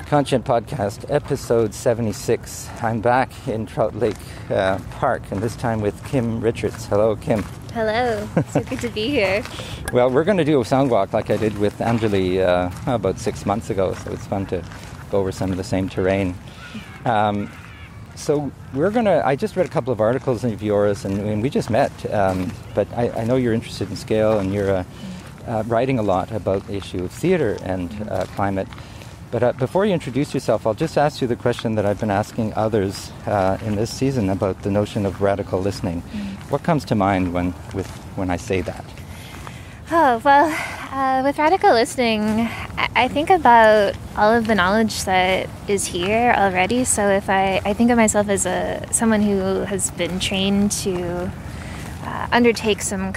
Conscient Podcast, episode 76. I'm back in Trout Lake Park, and this time with Kim Richards. Hello, Kim. Hello. So good to be here. Well, we're going to do a sound walk like I did with Anjali about 6 months ago, so it's fun to go over some of the same terrain. So I just read a couple of articles of yours, and we just met, but I know you're interested in scale, and you're writing a lot about the issue of theater and climate. But before you introduce yourself, I'll just ask you the question that I've been asking others in this season about the notion of radical listening. What comes to mind when I say that? Oh, well, with radical listening, I think about all of the knowledge that is here already. So if I think of myself as someone who has been trained to undertake some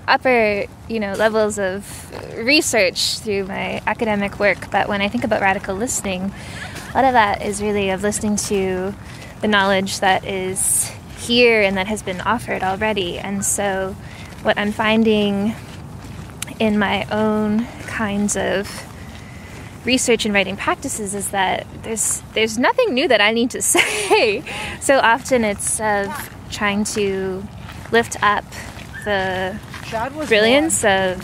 upper, levels of research through my academic work. But when I think about radical listening, a lot of that is really of listening to the knowledge that is here and that has been offered already. And so what I'm finding in my own kinds of research and writing practices is that there's nothing new that I need to say. So often it's of trying to lift up the brilliance of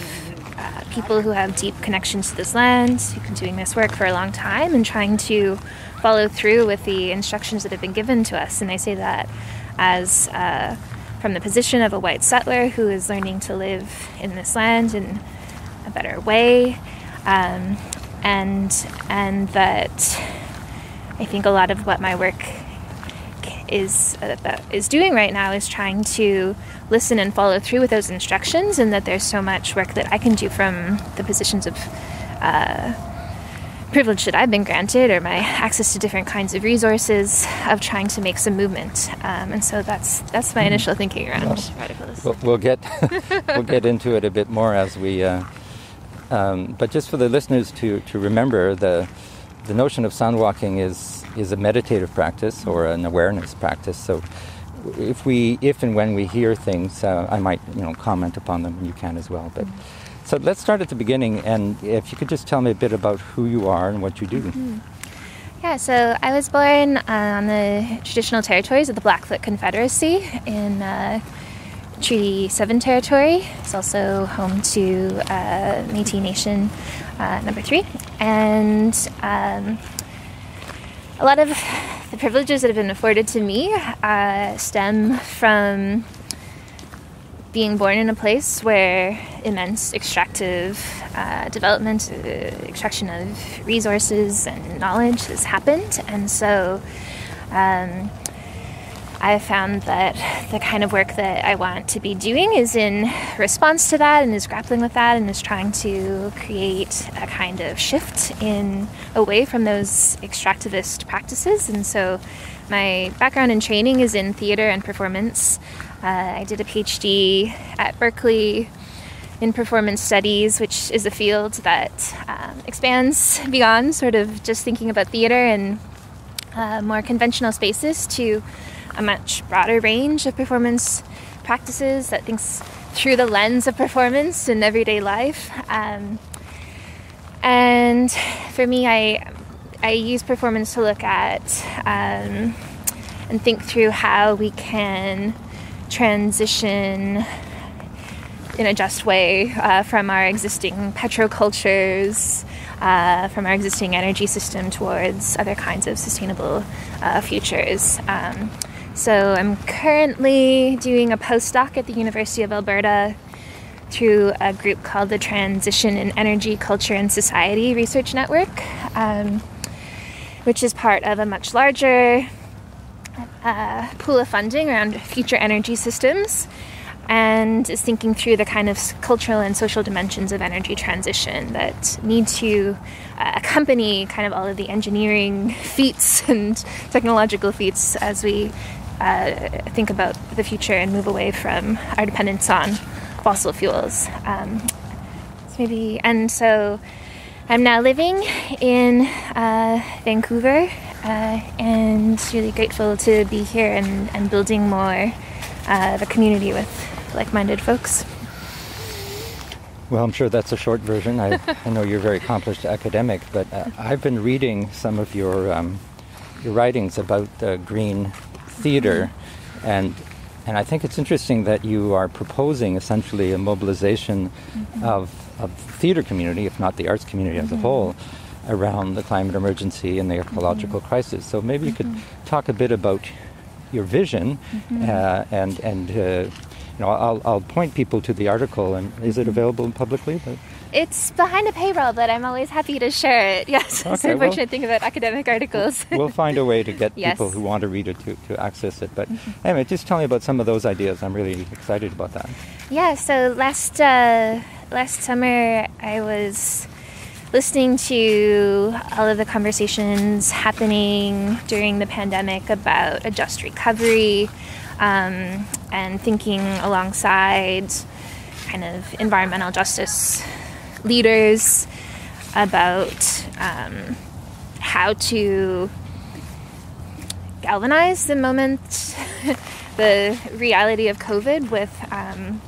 people who have deep connections to this land, who've been doing this work for a long time, and trying to follow through with the instructions that have been given to us. And I say that as from the position of a white settler who is learning to live in this land in a better way, and that I think a lot of what my work is doing right now is trying to listen and follow through with those instructions, and that there's so much work that I can do from the positions of privilege that I've been granted, or my access to different kinds of resources, of trying to make some movement. And so that's my initial thinking around radicalism. We'll get into it a bit more as we. But just for the listeners to remember, the notion of sound walking is a meditative practice or an awareness practice. So if and when we hear things, I might comment upon them, and you can as well. But so let's start at the beginning, and if you could just tell me a bit about who you are and what you do. Yeah, so I was born on the traditional territories of the Blackfoot Confederacy in Treaty 7 territory. It's also home to Métis Nation number 3, and a lot of the privileges that have been afforded to me stem from being born in a place where immense extractive development, extraction of resources and knowledge has happened. And so I found that the kind of work that I want to be doing is in response to that, and is grappling with that, and is trying to create a kind of shift away from those extractivist practices. And so my background and training is in theater and performance. I did a PhD at Berkeley in performance studies, which is a field that expands beyond sort of just thinking about theater and more conventional spaces to a much broader range of performance practices that thinks through the lens of performance in everyday life. And for me, I use performance to look at and think through how we can transition in a just way from our existing petrocultures, from our existing energy system towards other kinds of sustainable futures. So I'm currently doing a postdoc at the University of Alberta through a group called the Transition in Energy, Culture and Society Research Network, which is part of a much larger pool of funding around future energy systems, and is thinking through the kind of cultural and social dimensions of energy transition that need to accompany kind of all of the engineering feats and technological feats as we think about the future and move away from our dependence on fossil fuels. So I'm now living in Vancouver, and really grateful to be here and building more the community with like-minded folks. Well, I'm sure that's a short version. I know you're a very accomplished academic, but I've been reading some of your writings about green theater, and I think it's interesting that you are proposing essentially a mobilization of the theater community, if not the arts community as a whole, around the climate emergency and the ecological crisis. So maybe you could talk a bit about your vision, and I'll point people to the article. And is it available publicly? It's behind a paywall, but I'm always happy to share it. Yes, it's an unfortunate thing about academic articles. We'll find a way to get people who want to read it to access it. But anyway, just tell me about some of those ideas. I'm really excited about that. Yeah, so last summer I was listening to all of the conversations happening during the pandemic about a just recovery, and thinking alongside kind of environmental justice leaders about how to galvanize the moment, the reality of COVID with, and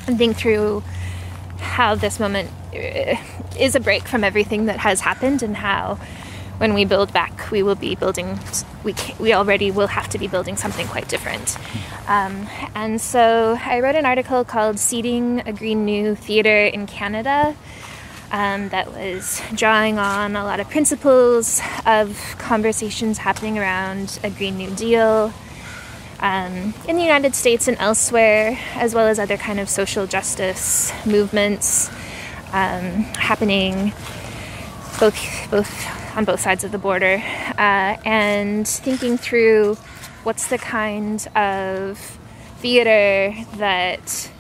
think through how this moment is a break from everything that has happened, and how when we build back, we will be building, we already will have to be building something quite different. And so I wrote an article called Seeding a Green New Theatre in Canada, that was drawing on a lot of principles of conversations happening around a Green New Deal in the United States and elsewhere, as well as other kind of social justice movements happening both on both sides of the border, and thinking through what's the kind of theater that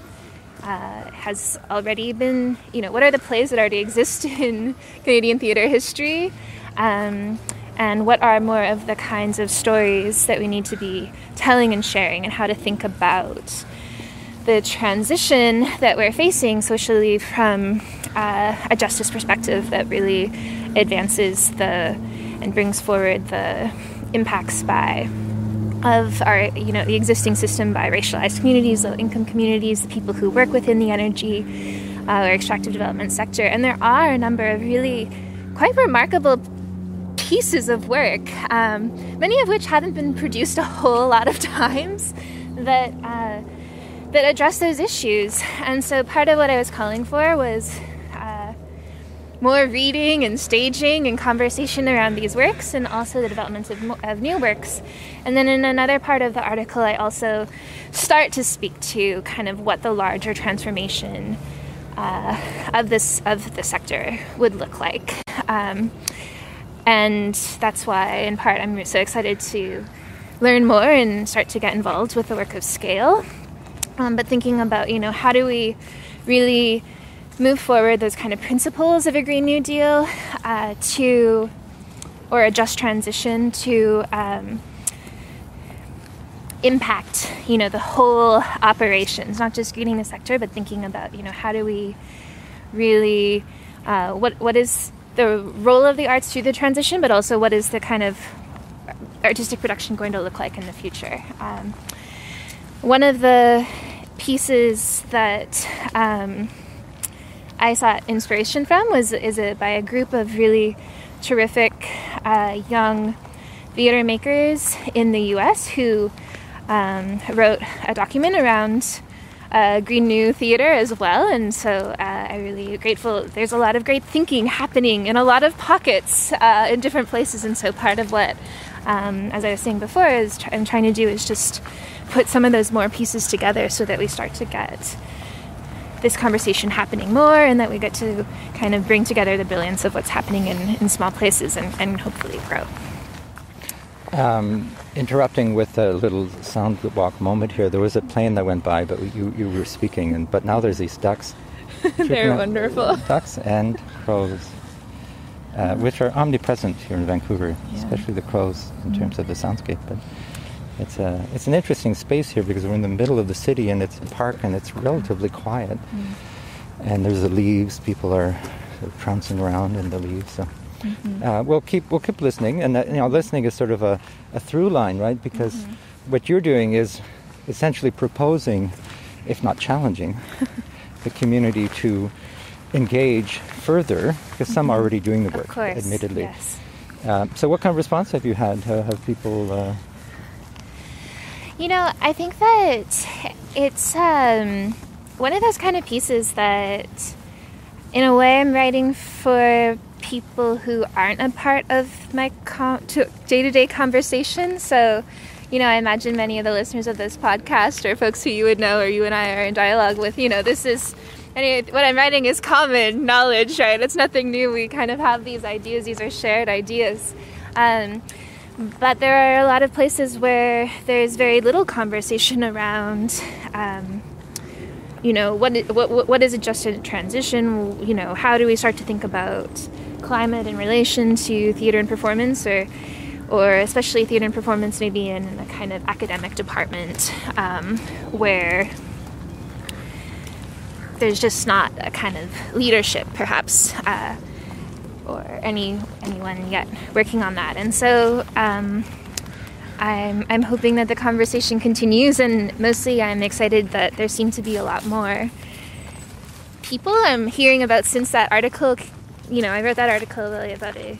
has already been, what are the plays that already exist in Canadian theater history, and what are more of the kinds of stories that we need to be telling and sharing, and how to think about the transition that we're facing socially from a justice perspective that really advances and brings forward the impacts of our, the existing system by racialized communities, low-income communities, the people who work within the energy or extractive development sector. And there are a number of really quite remarkable pieces of work, many of which haven't been produced a whole lot of times, that address those issues. And so part of what I was calling for was more reading and staging and conversation around these works, and also the development of new works. And then in another part of the article, I also start to speak to kind of what the larger transformation of the sector would look like. And that's why, in part, I'm so excited to learn more and start to get involved with the work of scale. But thinking about, how do we really move forward those kind of principles of a Green New Deal or a just transition to impact, the whole operations, not just greening the sector, but thinking about, how do we really, what is the role of the arts through the transition, but also what is the kind of artistic production going to look like in the future. One of the pieces that I sought inspiration from is by a group of really terrific young theater makers in the U.S. who wrote a document around Green New Theater as well, and so I'm really grateful. There's a lot of great thinking happening in a lot of pockets in different places, and so part of what, as I was saying before, I'm trying to do is just put some of those more pieces together so that we start to get this conversation happening more, and that we get to kind of bring together the brilliance of what's happening in small places and hopefully grow. Interrupting with a little sound walk moment here, there was a plane that went by, but you were speaking, but now there's these ducks. They're wonderful. Ducks and crows, which are omnipresent here in Vancouver, especially the crows in terms of the soundscape. But it's an interesting space here because we're in the middle of the city and it's a park and it's relatively quiet. And there's the leaves. People are sort of trouncing around in the leaves. So we'll keep listening, and listening is sort of a through line, right? Because what you're doing is essentially proposing, if not challenging, the community to engage further, because some are already doing the work, of course, admittedly. yes. So what kind of response have you had? Have people... I think that it's one of those kind of pieces that, in a way, I'm writing for people who aren't a part of my day-to-day conversation. So, I imagine many of the listeners of this podcast are folks who you would know or you and I are in dialogue with. This is... what I'm writing is common knowledge, right? It's nothing new. We kind of have these ideas. These are shared ideas. But there are a lot of places where there's very little conversation around, what is a just transition? How do we start to think about climate in relation to theater and performance, or especially theater and performance maybe in a kind of academic department where there's just not a kind of leadership, perhaps, or anyone yet working on that. And so I'm hoping that the conversation continues, and mostly I'm excited that there seem to be a lot more people I'm hearing about since that article. I wrote that article about a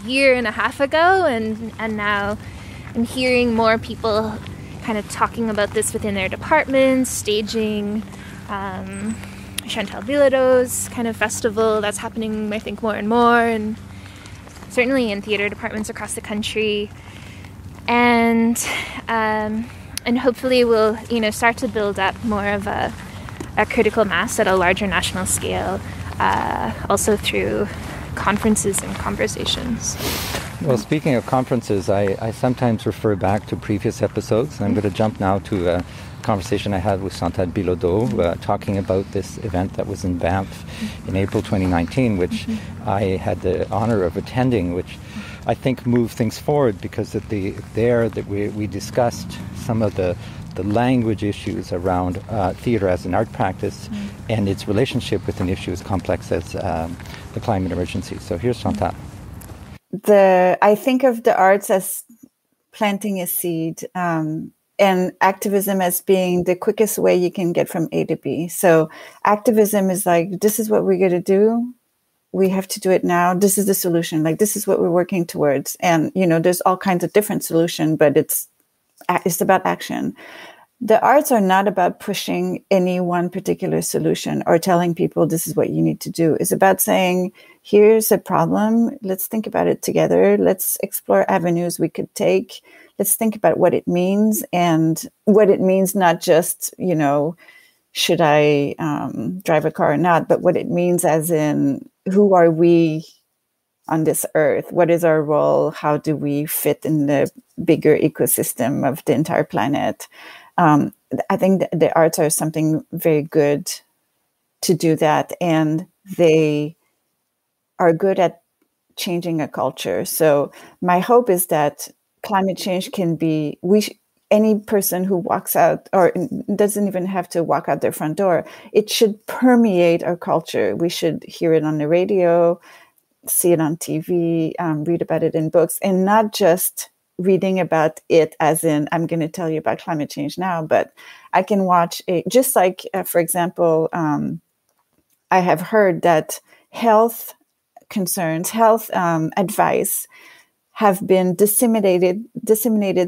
year and a half ago, and now I'm hearing more people kind of talking about this within their departments, staging Chantal Bilodeau's kind of festival that's happening, I think, more and more, and certainly in theater departments across the country, and hopefully we'll start to build up more of a critical mass at a larger national scale, also through conferences and conversations. Well, speaking of conferences, I sometimes refer back to previous episodes. I'm going to jump now to a conversation I had with Chantal Bilodeau talking about this event that was in Banff in April 2019, which I had the honor of attending, which I think moved things forward because we discussed some of the language issues around theater as an art practice and its relationship with an issue as complex as the climate emergency. So here's Chantal. I think of the arts as planting a seed, and activism as being the quickest way you can get from A to B. So activism is like, this is what we're going to do. We have to do it now. This is the solution. Like, this is what we're working towards. And, there's all kinds of different solutions, but it's about action. The arts are not about pushing any one particular solution or telling people this is what you need to do. It's about saying, here's a problem. Let's think about it together. Let's explore avenues we could take. Let's think about what it means, and what it means, not just, should I drive a car or not, but what it means as in, who are we on this earth? What is our role? How do we fit in the bigger ecosystem of the entire planet? I think the arts are something very good to do that, and they are good at changing a culture. So my hope is that climate change can be, any person who walks out or doesn't even have to walk out their front door, it should permeate our culture. We should hear it on the radio, see it on TV, read about it in books, and not just reading about it as in, I'm going to tell you about climate change now, but I can watch it, just like, for example, I have heard that health concerns, health advice have been disseminated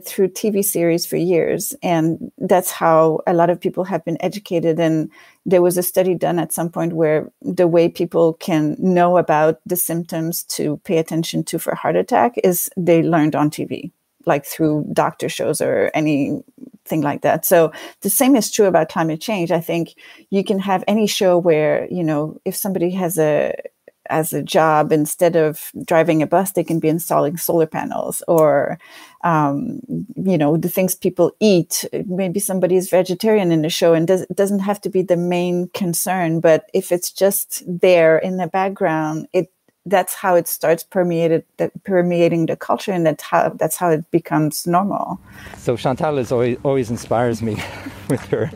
through TV series for years. And that's how a lot of people have been educated. And there was a study done at some point where the way people can know about the symptoms to pay attention to for heart attack is they learned on TV, like through doctor shows or anything like that. So the same is true about climate change. I think you can have any show where, if somebody has a job, instead of driving a bus, they can be installing solar panels, or, the things people eat. Maybe somebody is vegetarian in the show, and it doesn't have to be the main concern, but if it's just there in the background, that's how it starts permeating the culture, and that's how it becomes normal. So Chantal always inspires me with her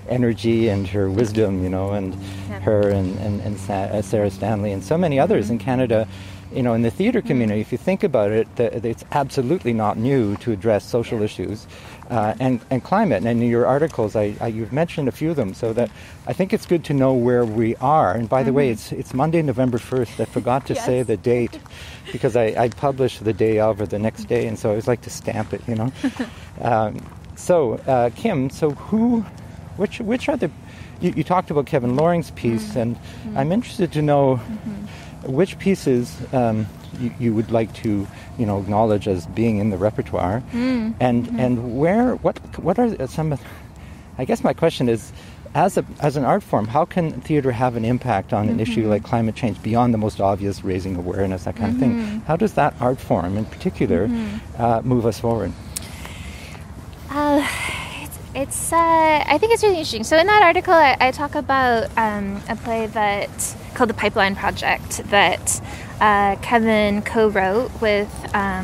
energy and her wisdom, and her and Sarah Stanley and so many others in Canada. in the theater community, if you think about it, it's absolutely not new to address social issues and climate. And in your articles, you've mentioned a few of them, so that I think it's good to know where we are. And by the way, it's Monday, November 1st. I forgot to say the date because I publish the day of or the next day, and so I always like to stamp it, So, Kim, which are the... You talked about Kevin Loring's piece, and I'm interested to know which pieces you would like to, acknowledge as being in the repertoire, and what are some of... I guess my question is, as an art form, how can theater have an impact on an issue like climate change beyond the most obvious raising awareness, that kind of thing? How does that art form in particular move us forward? I think it's really interesting. So in that article, I talk about a play called The Pipeline Project that Kevin co-wrote with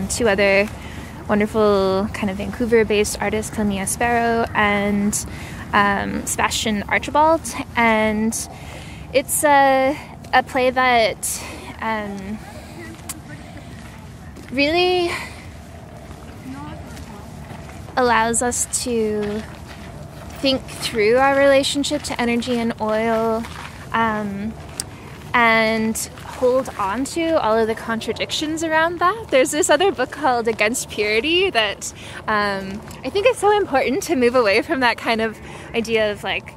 two other wonderful kind of Vancouver-based artists, Camilla Sparrow and Sebastian Archibald. And it's a play that really allows us to think through our relationship to energy and oil, and hold on to all of the contradictions around that. There's this other book called Against Purity that I think it's so important to move away from that kind of idea of like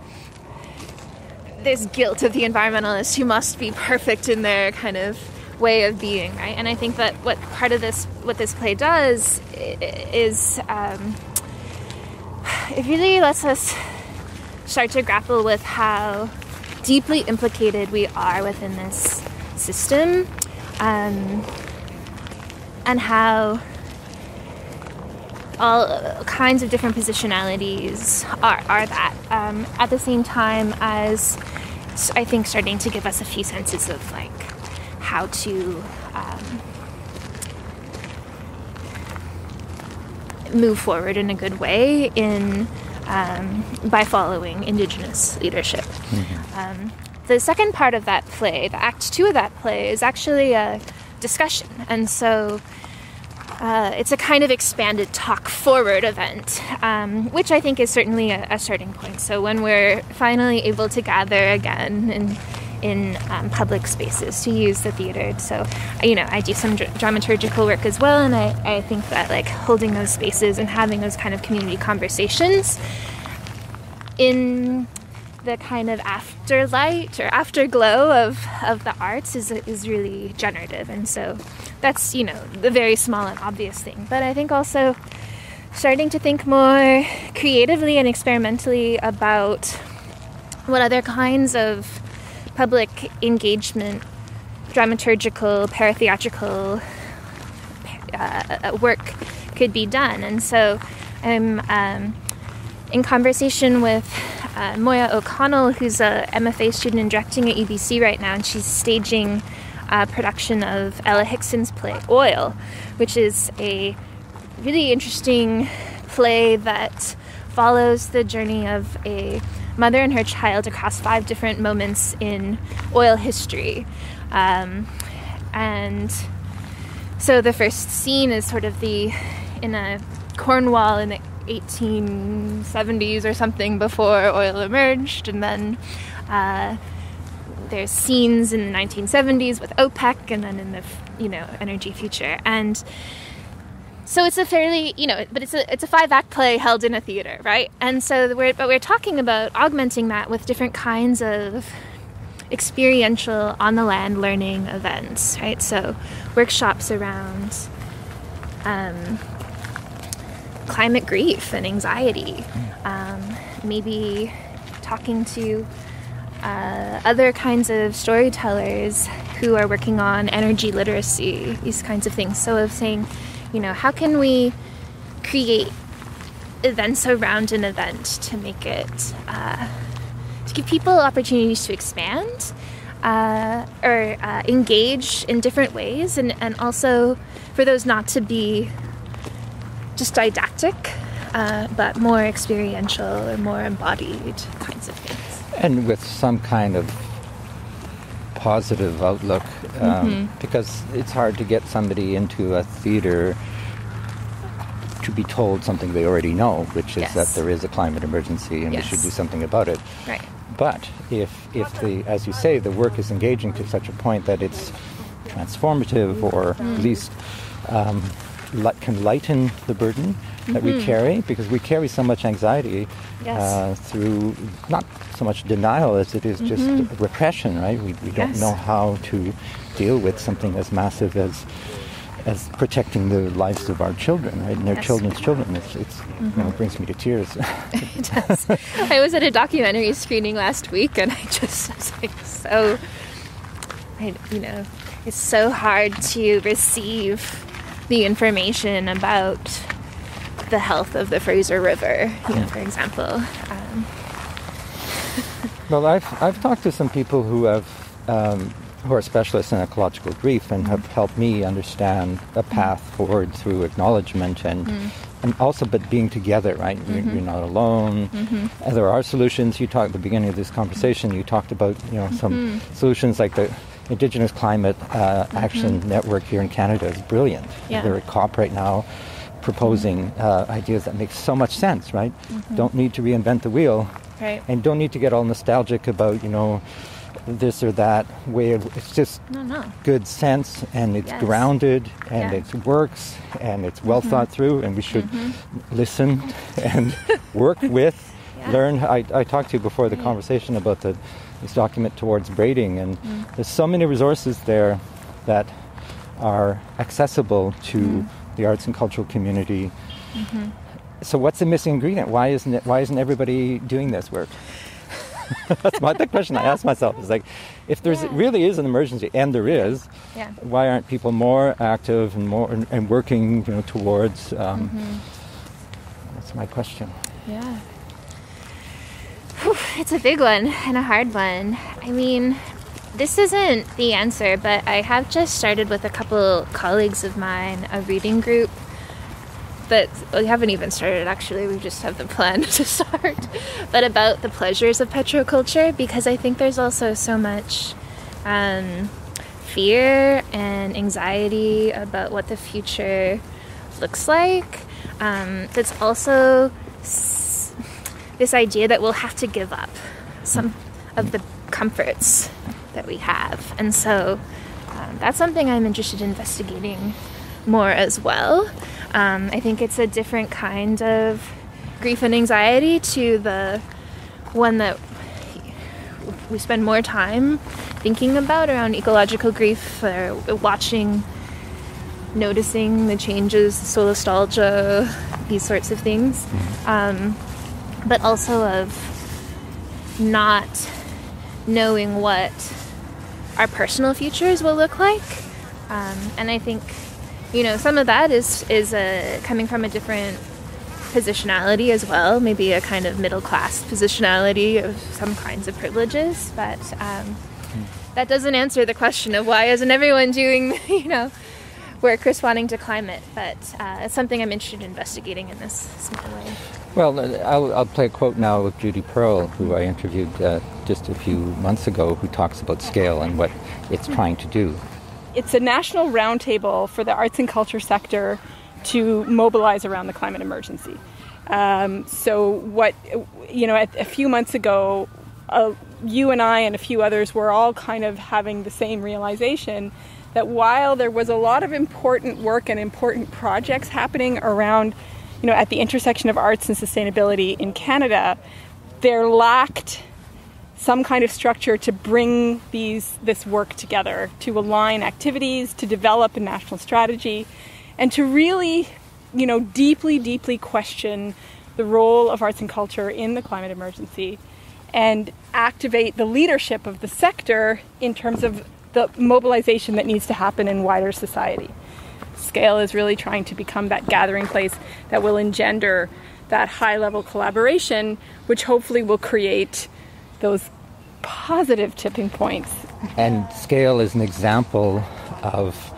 this guilt of the environmentalists who must be perfect in their kind of way of being, right? And I think that what this play does is it really lets us start to grapple with how deeply implicated we are within this system, and how all kinds of different positionalities are that, at the same time as I think starting to give us a few senses of like how to move forward in a good way by following Indigenous leadership. The second part of that play, the Act 2 of that play, is actually a discussion, and so it's a kind of expanded talk forward event, which I think is certainly a starting point. So when we're finally able to gather again in public spaces to use the theater. So, I do some dramaturgical work as well, and I think that like holding those spaces and having those kind of community conversations in the kind of afterlight or afterglow of the arts is really generative. And so that's, the very small and obvious thing. But I think also starting to think more creatively and experimentally about what other kinds of public engagement, dramaturgical, paratheatrical work could be done. And so I'm in conversation with Moya O'Connell, who's a MFA student and directing at UBC right now, and she's staging a production of Ella Hickson's play Oil, which is a really interesting play that follows the journey of a mother and her child across 5 different moments in oil history. And so the first scene is sort of in a Cornwall in the 1870s or something before oil emerged, and then there's scenes in the 1970s with OPEC, and then in the energy future. And so it's a fairly, but it's a 5-act play held in a theater, right? And so we're talking about augmenting that with different kinds of experiential on-the-land learning events, right? So workshops around climate grief and anxiety, maybe talking to other kinds of storytellers who are working on energy literacy, these kinds of things. So of saying, how can we create events around an event to make it, to give people opportunities to expand or engage in different ways, and also for those not to be just didactic, but more experiential or more embodied kinds of things. And with some kind of positive outlook, because it's hard to get somebody into a theater to be told something they already know, which is that there is a climate emergency and we should do something about it. Right. But if the, as you say, the work is engaging to such a point that it's transformative, or at least can lighten the burden that we carry, because we carry so much anxiety through not so much denial as it is just repression, right? We don't know how to deal with something as massive as protecting the lives of our children, right? And their children's children. It's brings me to tears. It does. I was at a documentary screening last week, and I was like, it's so hard to receive the information about the health of the Fraser River, for example. Well, I've talked to some people who have who are specialists in ecological grief and have helped me understand a path forward through acknowledgement and also, but being together, right? You're not alone. And there are solutions. You talked at the beginning of this conversation. You talked about some solutions like the Indigenous Climate Action Network here in Canada is brilliant. Yeah. They're at COP right now, proposing ideas that make so much sense, right? Don't need to reinvent the wheel, right? And don't need to get all nostalgic about this or that way. It's just good sense, and it's grounded, and it works, and it's well thought through, and we should listen and work with, learn. I talked to you before the conversation about this document Towards Braiding, and there's so many resources there that are accessible to the arts and cultural community. So what's the missing ingredient? Why isn't everybody doing this work? That's the question I ask myself. Is like, if there's really is an emergency, and there is, why aren't people more active and more and working towards? That's my question. Yeah. It's a big one and a hard one. I mean, this isn't the answer, but I have just started with a couple colleagues of mine a reading group. But we haven't even started, actually. We just have the plan to start. But about the pleasures of petroculture, because I think there's also so much fear and anxiety about what the future looks like. That's also this idea that we'll have to give up some of the comforts that we have. And so that's something I'm interested in investigating more as well. I think it's a different kind of grief and anxiety to the one that we spend more time thinking about around ecological grief, or watching, noticing the changes, solastalgia, these sorts of things. But also of not knowing what our personal futures will look like. And I think some of that is coming from a different positionality as well, maybe a kind of middle-class positionality of some kinds of privileges, but that doesn't answer the question of why isn't everyone doing, work responding to climate, but it's something I'm interested in investigating in this small way. Well, I'll play a quote now with Judy Pearl, who I interviewed just a few months ago, who talks about scale and what it's trying to do. It's a national roundtable for the arts and culture sector to mobilize around the climate emergency. So what, a few months ago, you and I and a few others were all kind of having the same realization that while there was a lot of important work and important projects happening around, at the intersection of arts and sustainability in Canada, there lacked some kind of structure to bring this work together, to align activities, to develop a national strategy, and to really, deeply, deeply question the role of arts and culture in the climate emergency, and activate the leadership of the sector in terms of the mobilization that needs to happen in wider society. Scale is really trying to become that gathering place that will engender that high-level collaboration, which hopefully will create those positive tipping points. And Scale is an example of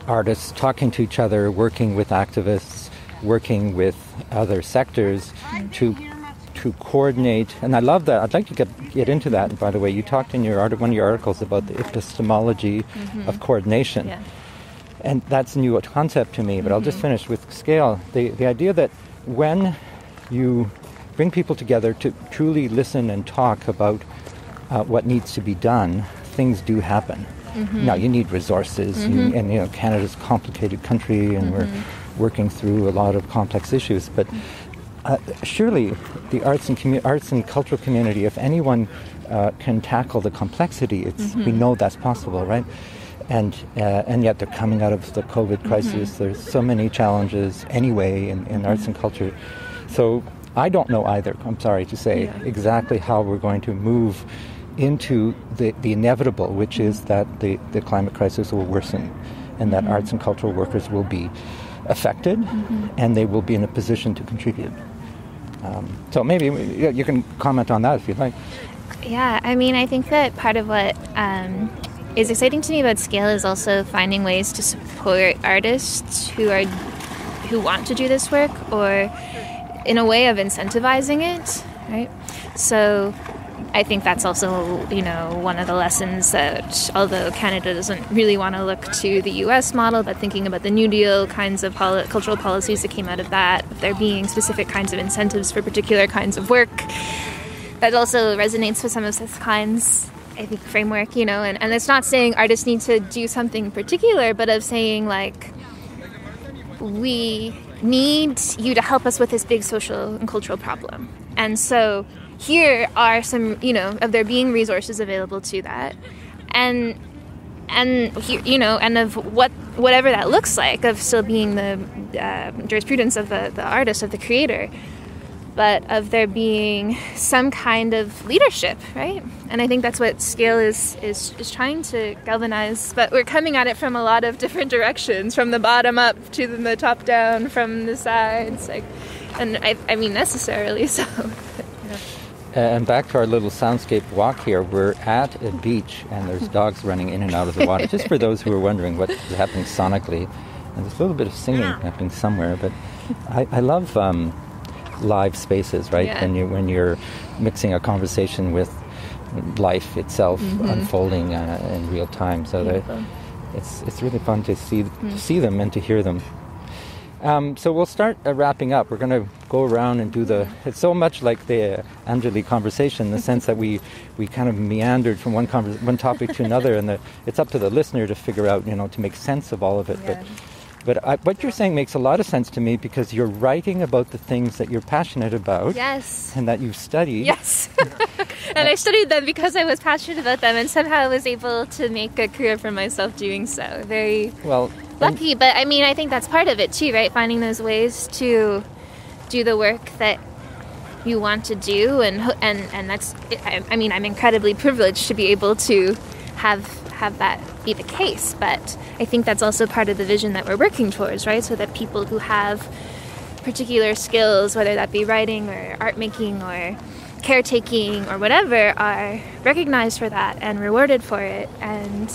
artists talking to each other, working with activists, working with other sectors to to coordinate, and I love that. I'd like to get into that. By the way, you talked in one of your articles about the epistemology of coordination. Yeah. And that's a new concept to me, but I'll just finish with scale. The idea that when you bring people together to truly listen and talk about what needs to be done, things do happen. Now, you need resources, and Canada's a complicated country, and we're working through a lot of complex issues, but surely the arts and cultural community, if anyone can tackle the complexity, we know that's possible, right? And yet they're coming out of the COVID crisis. There's so many challenges anyway in arts and culture. So I don't know either, I'm sorry to say, exactly how we're going to move into the inevitable, which is that the climate crisis will worsen and that arts and cultural workers will be affected and they will be in a position to contribute. So maybe you can comment on that if you'd like. Yeah, I mean, I think that part of what is exciting to me about scale is also finding ways to support artists who want to do this work, or in a way of incentivizing it, right? So I think that's also, one of the lessons that, although Canada doesn't really want to look to the US model, but thinking about the New Deal kinds of cultural policies that came out of that, there being specific kinds of incentives for particular kinds of work, that also resonates with some of this kinds, I think, framework, and it's not saying artists need to do something particular, but of saying, like, we need you to help us with this big social and cultural problem. And so here are some, of there being resources available to that. And here, and of whatever that looks like, of still being the jurisprudence of the artist, of the creator, but of there being some kind of leadership, right? And I think that's what scale is trying to galvanize. But we're coming at it from a lot of different directions, from the bottom up to the top down, from the sides, and I mean necessarily so. And back to our little soundscape walk here, we're at a beach and there's dogs running in and out of the water. Just for those who are wondering what is happening sonically, and there's a little bit of singing happening somewhere. But I love live spaces, right? Yeah. When you're mixing a conversation with life itself unfolding in real time, so that it's really fun to see them and to hear them. So we'll start wrapping up. We're going to go around and do it's so much like the Anjali conversation in the sense that we kind of meandered from one topic to another, and it's up to the listener to figure out, to make sense of all of it. Yeah. But what you're saying makes a lot of sense to me, because you're writing about the things that you're passionate about. Yes. And that you've studied. Yes. And I studied them because I was passionate about them, and somehow I was able to make a career for myself doing so. Very lucky, but I mean, I think that's part of it too, right? Finding those ways to do the work that you want to do, and that's, I mean, I'm incredibly privileged to be able to have that be the case, but I think that's also part of the vision that we're working towards, right? So that people who have particular skills, whether that be writing or art making or caretaking or whatever, are recognized for that and rewarded for it, and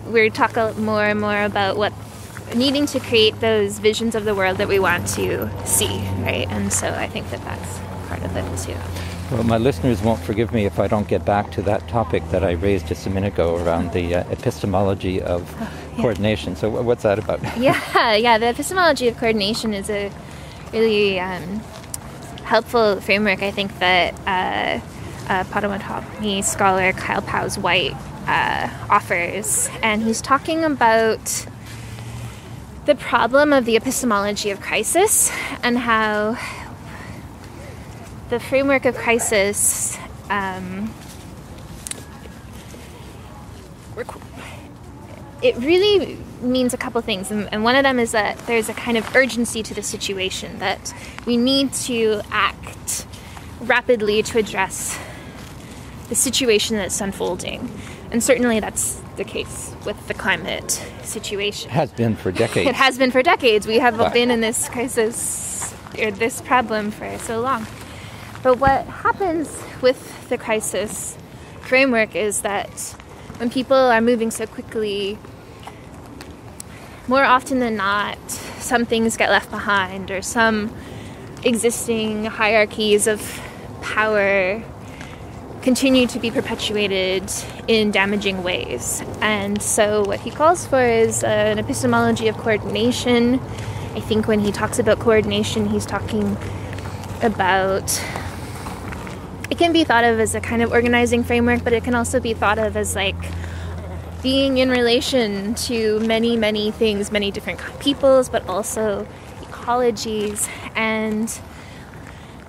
we talk more and more about needing to create those visions of the world that we want to see, right? And so I think that that's part of it too. Well, my listeners won't forgive me if I don't get back to that topic that I raised just a minute ago around the epistemology of coordination. So what's that about? Yeah, the epistemology of coordination is a really helpful framework, I think, that Potawatomi scholar Kyle Powes-White offers. And he's talking about the problem of the epistemology of crisis, and how the framework of crisis it really means a couple things, and one of them is that there's a kind of urgency to the situation, that we need to act rapidly to address the situation that's unfolding, and certainly that's the case with the climate situation. It has been for decades. It has been for decades. We have been in this crisis, or this problem, for so long. But what happens with the crisis framework is that when people are moving so quickly, more often than not, some things get left behind, or some existing hierarchies of power continue to be perpetuated in damaging ways. And so what he calls for is an epistemology of coordination. I think when he talks about coordination, he's talking about, it can be thought of as a kind of organizing framework, but it can also be thought of as like being in relation to many, many things, many different peoples, but also ecologies. And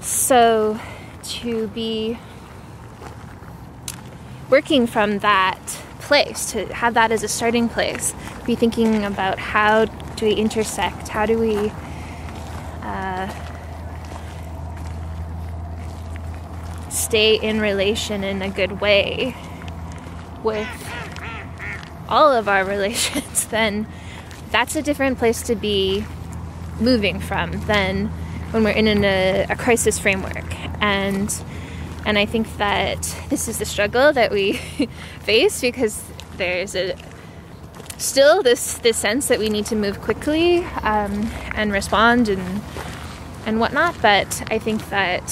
so to be working from that place, to have that as a starting place, be thinking about how do we intersect, how do we stay in relation in a good way with all of our relations, then that's a different place to be moving from than when we're in a crisis framework. And I think that this is the struggle that we face, because there's still this sense that we need to move quickly and respond and whatnot. But I think that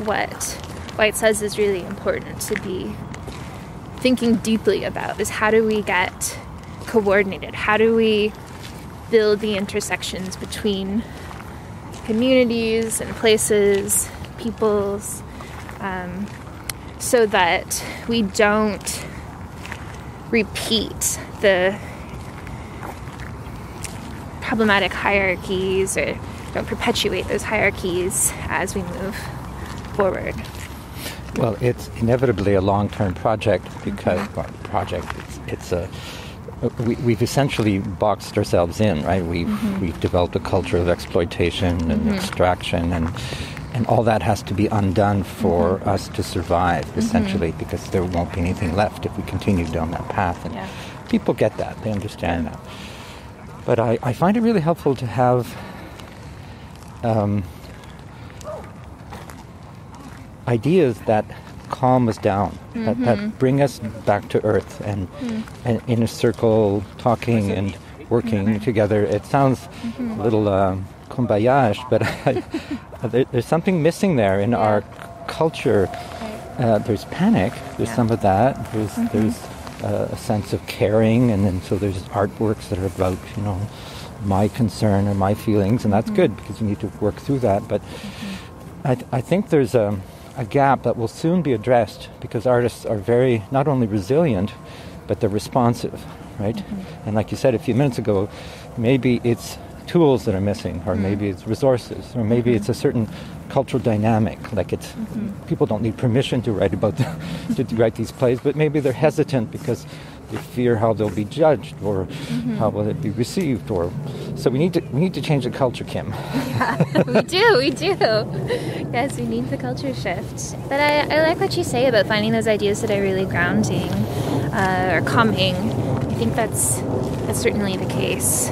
what White says is really important to be thinking deeply about is how do we get coordinated? How do we build the intersections between communities and places, peoples, so that we don't repeat the problematic hierarchies or don't perpetuate those hierarchies as we move forward. Well, it's inevitably a long-term project because we've essentially boxed ourselves in, right? We've developed a culture of exploitation and extraction, and all that has to be undone for us to survive, essentially, because there won't be anything left if we continue down that path. And people get that; they understand that. But I find it really helpful to have ideas that calm us down, that bring us back to earth, and in a circle, talking and working together. It sounds a little kumbaya-ish, but there's something missing there in our culture. There's panic, there's some of that, there's a sense of caring, and then so there's artworks that are about, my concern or my feelings, and that's good because you need to work through that. But I think there's a gap that will soon be addressed because artists are very, not only resilient, but they're responsive, right? And like you said a few minutes ago, maybe it's tools that are missing, or maybe it's resources, or maybe it's a certain cultural dynamic, like it's people don't need permission to write about to write these plays, but maybe they're hesitant because they fear how they'll be judged, or how will it be received, or so we need to change the culture, Kim. Yeah, we do. Yes, we need the culture shift. But I like what you say about finding those ideas that are really grounding or calming. I think that's certainly the case.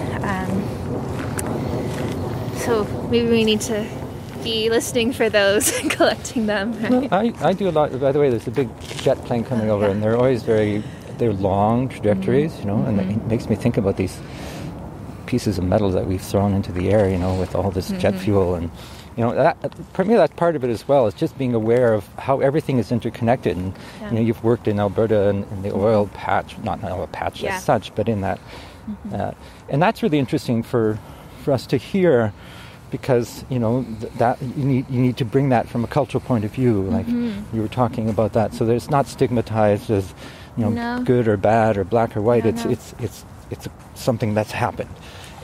So maybe we need to be listening for those and collecting them. Right? Well, I do a lot. By the way, there's a big jet plane coming over, and they're always they're long trajectories, and it makes me think about these pieces of metal that we've thrown into the air, with all this jet fuel, and that, for me, that's part of it as well. It's just being aware of how everything is interconnected, and you've worked in Alberta in the oil patch, not an oil patch as such, but in that, and that's really interesting for us to hear. Because that you need to bring that from a cultural point of view, like you were talking about that. So there's not stigmatized as good or bad or black or white. It's something that's happened,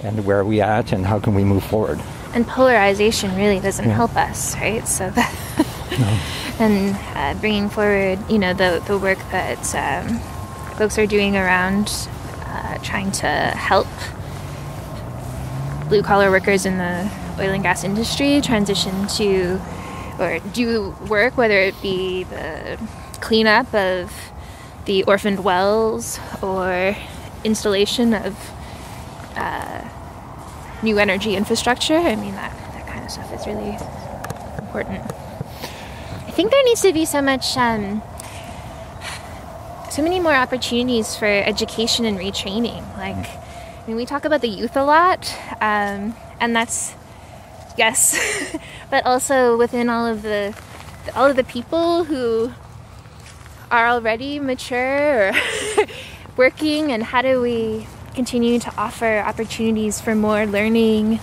and where are we at, and how can we move forward? And polarization really doesn't help us, right? So and bringing forward the work that folks are doing around trying to help blue-collar workers in the oil and gas industry transition to, or do work, whether it be the cleanup of the orphaned wells or installation of new energy infrastructure. I mean, that kind of stuff is really important. I think there needs to be so many more opportunities for education and retraining. Like, mean, we talk about the youth a lot, and that's, yes, but also within all of the people who are already mature or working, and how do we continue to offer opportunities for more learning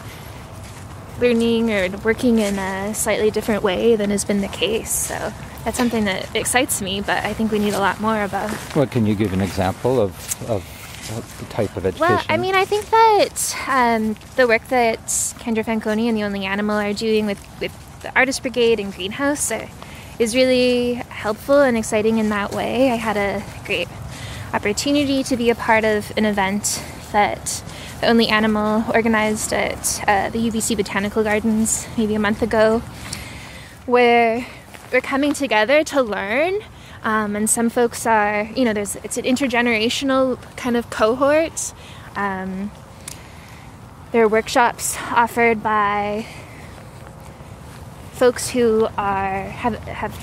or working in a slightly different way than has been the case. So that's something that excites me, but I think we need a lot more about. Well, can you give an example of the type of education? Well, I mean, I think that the work that Kendra Fanconi and The Only Animal are doing with the Artist Brigade and Greenhouse is really helpful and exciting in that way. I had a great opportunity to be a part of an event that The Only Animal organized at the UBC Botanical Gardens maybe a month ago, where we're coming together to learn, and some folks are, it's an intergenerational kind of cohort. There are workshops offered by folks who have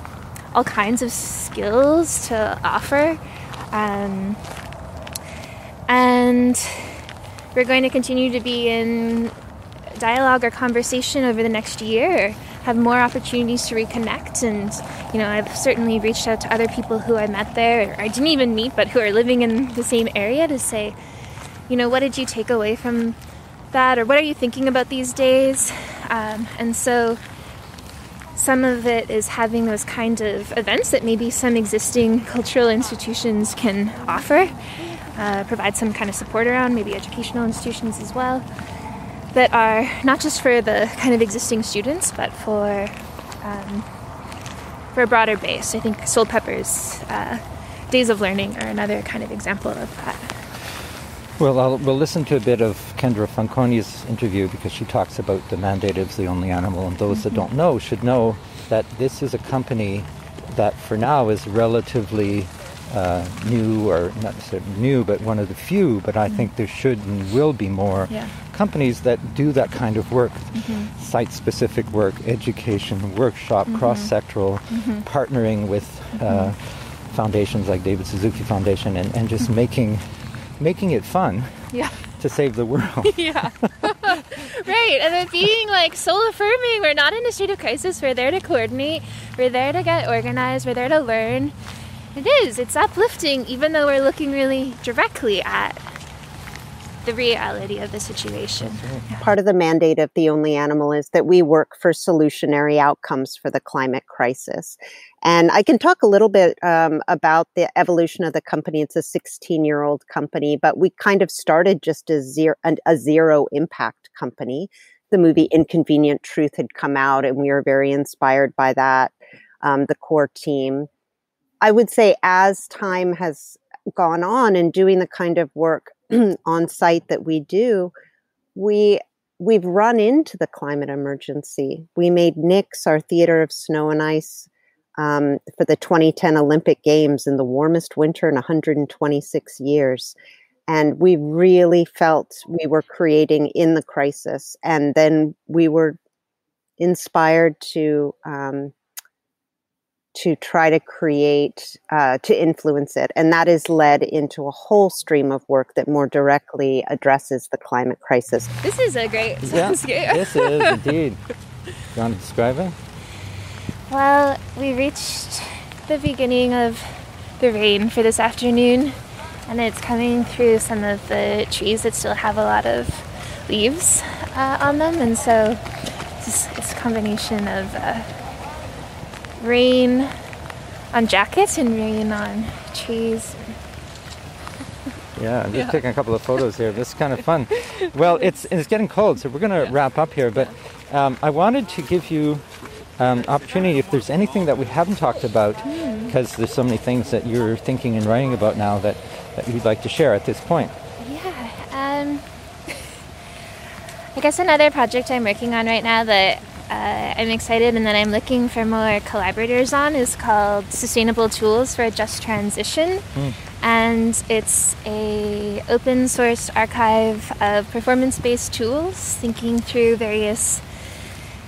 all kinds of skills to offer, and we're going to continue to be in dialogue or conversation over the next year, have more opportunities to reconnect. And, I've certainly reached out to other people who I met there, or I didn't even meet, but who are living in the same area, to say, what did you take away from that? Or what are you thinking about these days? And so some of it is having those kind of events that maybe some existing cultural institutions can offer, provide some kind of support around, maybe educational institutions as well, that are not just for the kind of existing students, but for a broader base. I think Soul Pepper's Days of Learning are another kind of example of that. Well, we'll listen to a bit of Kendra Fanconi's interview, because she talks about the mandate of The Only Animal, and those that don't know should know that this is a company that for now is relatively new, or not necessarily new, but one of the few, but I think there should and will be more companies that do that kind of work, site-specific work, education, workshop, cross-sectoral, partnering with foundations like David Suzuki Foundation, and just making it fun to save the world. Right, and then being soul affirming. We're not in a state of crisis. We're there to coordinate. We're there to get organized. We're there to learn. It's uplifting, even though we're looking really directly at the reality of the situation. Part of the mandate of The Only Animal is that we work for solutionary outcomes for the climate crisis. And I can talk a little bit about the evolution of the company. It's a 16-year-old company, but we kind of started just as a zero impact company. The movie Inconvenient Truth had come out, and we were very inspired by that, the core team. I would say as time has gone on and doing the kind of work on site that we do, we've run into the climate emergency. We made Nix our theater of snow and ice for the 2010 Olympic Games in the warmest winter in 126 years. And we really felt we were creating in the crisis. And then we were inspired to try to create, to influence it. And that has led into a whole stream of work that more directly addresses the climate crisis. This is a great soundscape. This is indeed. You want to describe it? Well, we reached the beginning of the rain for this afternoon, and it's coming through some of the trees that still have a lot of leaves on them. And so it's a combination of rain on jackets and rain on trees. Yeah, I'm just taking a couple of photos here. This is kind of fun. Well, it's getting cold, so we're going to wrap up here. But I wanted to give you opportunity, if there's anything that we haven't talked about, because there's so many things that you're thinking and writing about now that you'd like to share at this point. Yeah. I guess another project I'm working on right now that I'm excited and that I'm looking for more collaborators on is called Sustainable Tools for a Just Transition. And it's a open source archive of performance-based tools, thinking through various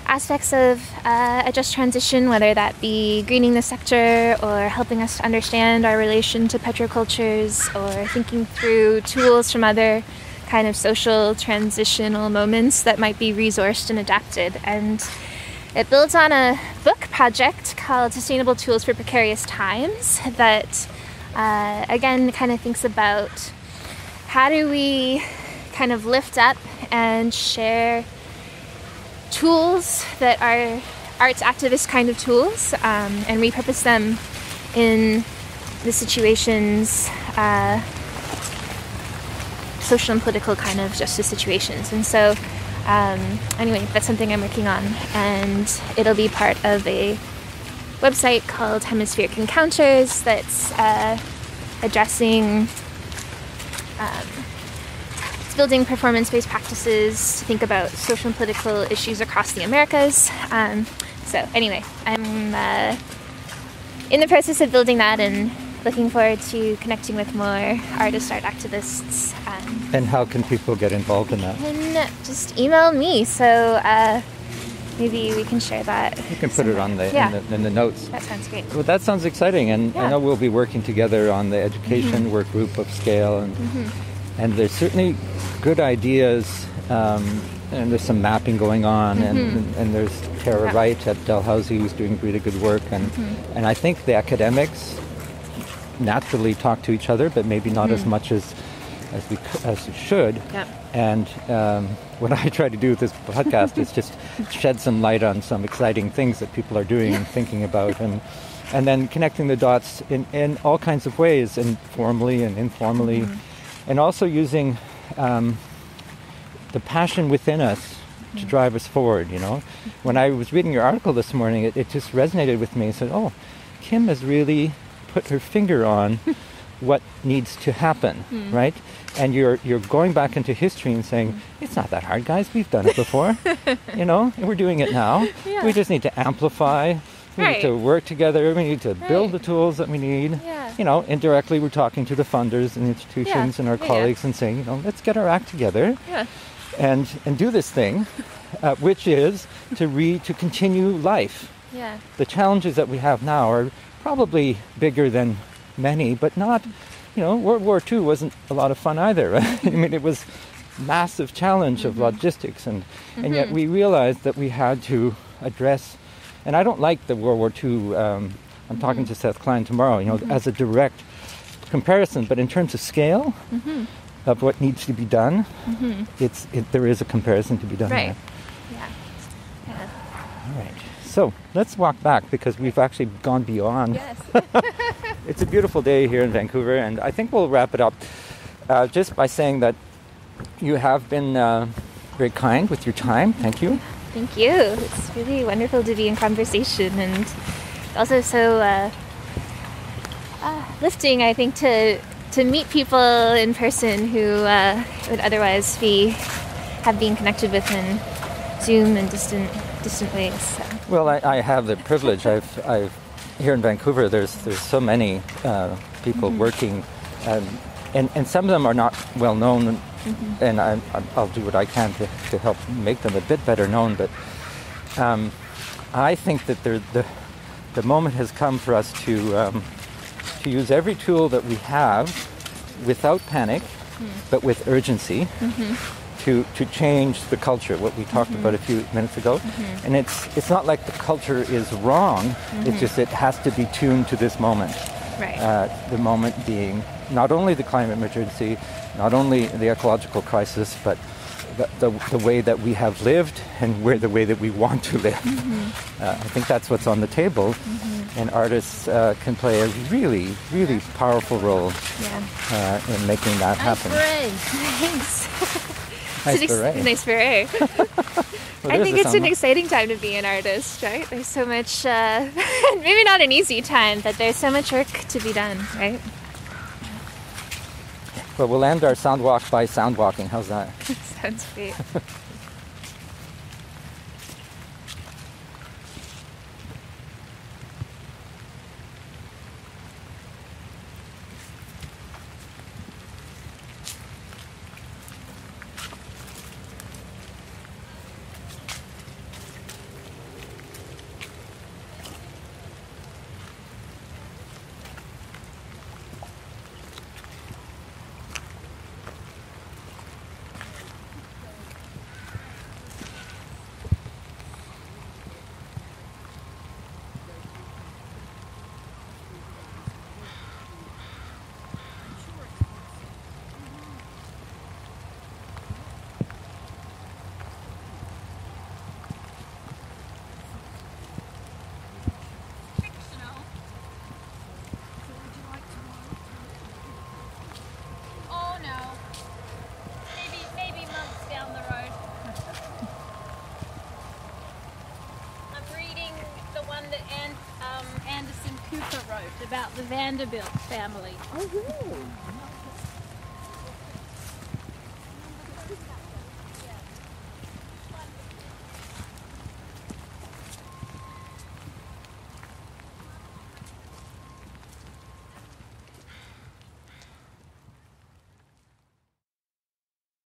aspects of a just transition, whether that be greening the sector or helping us to understand our relation to petrocultures, or thinking through tools from other kind of social transitional moments that might be resourced and adapted. And it builds on a book project called Sustainable Tools for Precarious Times that, again, kind of thinks about how do we kind of lift up and share tools that are arts activist kind of tools, and repurpose them in the situations, social and political kind of justice situations. And so anyway, that's something I'm working on, and it'll be part of a website called Hemispheric Encounters that's addressing it's building performance-based practices to think about social and political issues across the Americas. So anyway, I'm in the process of building that and looking forward to connecting with more artists, art activists. And how can people get involved in that? And just email me, so maybe we can share that. You can put it on in the notes. That sounds great. Well, that sounds exciting, and I know we'll be working together on the education work group of scale, and there's certainly good ideas, and there's some mapping going on, and there's Tara Wright at Dalhousie who's doing really good work, and I think the academics naturally talk to each other, but maybe not as much as we should. Yep. And what I try to do with this podcast is just shed some light on some exciting things that people are doing and thinking about, and then connecting the dots in all kinds of ways, informally and informally, and also using the passion within us to drive us forward. You know, when I was reading your article this morning, it just resonated with me. I said, "Oh, Kim has really put her finger on what needs to happen, right?" And you're going back into history and saying, it's not that hard, guys. We've done it before, you know, and we're doing it now. Yeah. We just need to amplify. We need to work together. We need to build the tools that we need. Yeah. You know, indirectly, we're talking to the funders and institutions and our colleagues and saying, you know, let's get our act together and do this thing, which is to continue life. Yeah. The challenges that we have now are probably bigger than many, but not, you know, World War II wasn't a lot of fun either, right? I mean, it was massive challenge of logistics, and yet we realized that we had to address, and I don't like the World War II, I'm talking to Seth Klein tomorrow, you know, as a direct comparison, but in terms of scale of what needs to be done, there is a comparison to be done. Right. There. Yeah. All right. So let's walk back, because we've actually gone beyond. Yes. It's a beautiful day here in Vancouver, and I think we'll wrap it up just by saying that you have been very kind with your time. Thank you. Thank you. It's really wonderful to be in conversation, and also so lifting, I think, to meet people in person who would otherwise have been connected with in Zoom and distant ways. So. Well, I have the privilege. I've here in Vancouver. There's so many people working, and some of them are not well known, and I'll do what I can to help make them a bit better known. But I think that the moment has come for us to use every tool that we have without panic, but with urgency. To change the culture, what we talked about a few minutes ago. And it's not like the culture is wrong, it's just it has to be tuned to this moment. Right. The moment being not only the climate emergency, not only the ecological crisis, but the way that we have lived and the way that we want to live. I think that's what's on the table, and artists can play a really, really powerful role in making that happen. Thanks. Nice beret. Well, I think it's an exciting time to be an artist, right? There's so much, maybe not an easy time, but there's so much work to be done, right? Well, we'll end our sound walk by sound walking. How's that? Sounds great. about the Vanderbilt family. Oh, really?